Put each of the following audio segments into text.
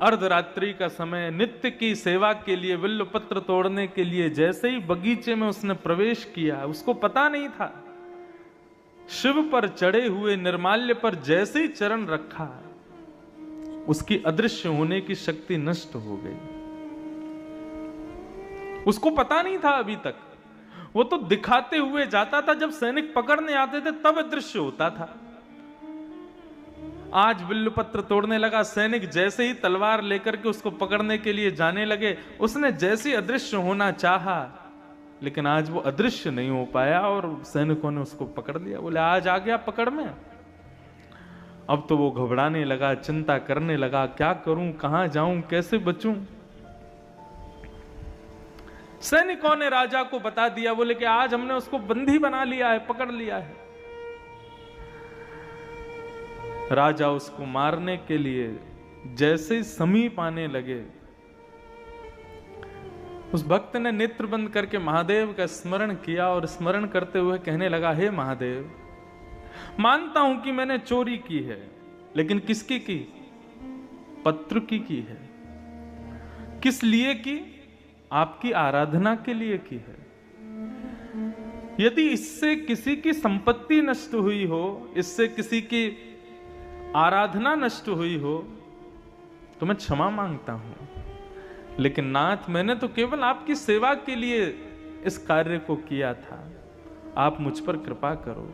अर्धरात्रि का समय, नित्य की सेवा के लिए, बिल्वपत्र तोड़ने के लिए जैसे ही बगीचे में उसने प्रवेश किया, उसको पता नहीं था, शिव पर चढ़े हुए निर्माल्य पर जैसे ही चरण रखा, उसकी अदृश्य होने की शक्ति नष्ट हो गई। उसको पता नहीं था अभी तक, वो तो दिखाते हुए जाता था, जब सैनिक पकड़ने आते थे तब अदृश्य होता था। आज बिल्वपत्र तोड़ने लगा, सैनिक जैसे ही तलवार लेकर के उसको पकड़ने के लिए जाने लगे, उसने जैसे ही अदृश्य होना चाहा, लेकिन आज वो अदृश्य नहीं हो पाया और सैनिकों ने उसको पकड़ लिया। बोले आज आ गया पकड़ में। अब तो वो घबराने लगा, चिंता करने लगा, क्या करूं, कहां जाऊं, कैसे बचूं। सैनिकों ने राजा को बता दिया, बोले कि आज हमने उसको बंदी बना लिया है, पकड़ लिया है। राजा उसको मारने के लिए जैसे समीप आने लगे, उस भक्त ने नेत्र बंद करके महादेव का स्मरण किया और स्मरण करते हुए कहने लगा, हे महादेव, मानता हूं कि मैंने चोरी की है, लेकिन किसकी की? पत्र की है। किस लिए की? आपकी आराधना के लिए की है। यदि इससे किसी की संपत्ति नष्ट हुई हो, इससे किसी की आराधना नष्ट हुई हो, तो मैं क्षमा मांगता हूं, लेकिन नाथ, मैंने तो केवल आपकी सेवा के लिए इस कार्य को किया था, आप मुझ पर कृपा करो।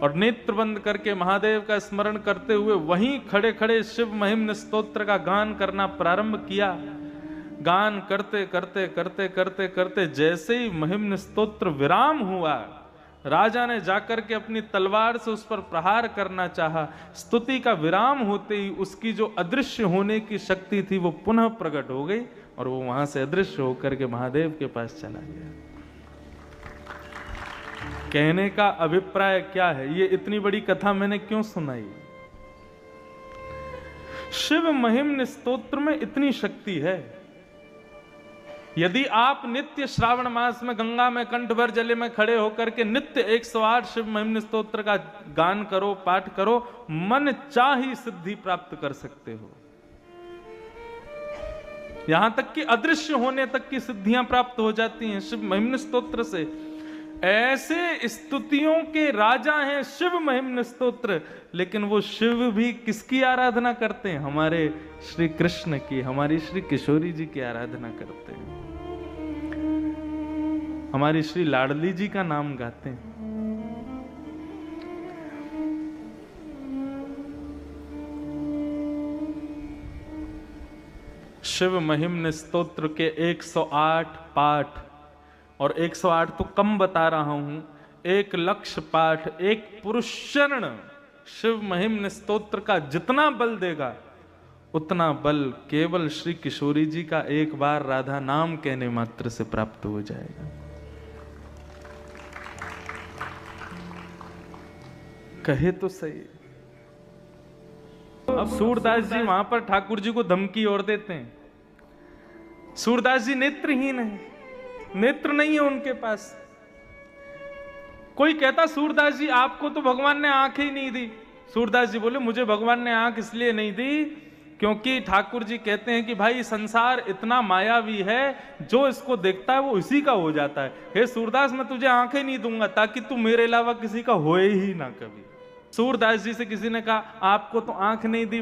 और नेत्र बंद करके महादेव का स्मरण करते हुए वहीं खड़े खड़े शिव महिम्न स्तोत्र का गान करना प्रारंभ किया। गान करते करते करते करते करते जैसे ही महिम्न स्तोत्र विराम हुआ, राजा ने जाकर के अपनी तलवार से उस पर प्रहार करना चाहा। स्तुति का विराम होते ही उसकी जो अदृश्य होने की शक्ति थी वो पुनः प्रकट हो गई और वो वहां से अदृश्य होकर के महादेव के पास चला गया। कहने का अभिप्राय क्या है? ये इतनी बड़ी कथा मैंने क्यों सुनाई? शिव महिम्न स्तोत्र में इतनी शक्ति है। यदि आप नित्य श्रावण मास में गंगा में कंठ भर जले में खड़े होकर के नित्य 108 शिव महिम्न स्तोत्र का गान करो, पाठ करो, मन चाही सिद्धि प्राप्त कर सकते हो। यहां तक कि अदृश्य होने तक की सिद्धियां प्राप्त हो जाती हैं शिव महिम्न स्तोत्र से। ऐसे स्तुतियों के राजा हैं शिव महिम्न स्तोत्र, लेकिन वो शिव भी किसकी आराधना करते हैं? हमारे श्री कृष्ण की, हमारी श्री किशोरी जी की आराधना करते हैं, हमारी श्री लाडली जी का नाम गाते हैं। शिव महिम्न स्तोत्र के 108 पाठ, और 108 तो कम बता रहा हूं, 1,00,000 पाठ, एक पुरुष चरण शिव महिम्न स्तोत्र का जितना बल देगा, उतना बल केवल श्री किशोरी जी का एक बार राधा नाम कहने मात्र से प्राप्त हो जाएगा। कहे तो सही। अब सूरदास जी वहां पर ठाकुर जी को धमकी और देते हैं। सूरदास जी नेत्रहीन है, नेत्र नहीं है उनके पास। कोई कहता, सूरदास जी आपको तो भगवान ने आंखें ही नहीं दी। सूरदास जी बोले, मुझे भगवान ने आंख इसलिए नहीं दी क्योंकि ठाकुर जी कहते हैं कि भाई संसार इतना मायावी है, जो इसको देखता है वो इसी का हो जाता है। हे सूरदास, मैं तुझे आंखें नहीं दूंगा ताकि तू मेरे अलावा किसी का होए ही ना कभी। सूरदास जी से किसी ने कहा, आपको तो आंख नहीं दी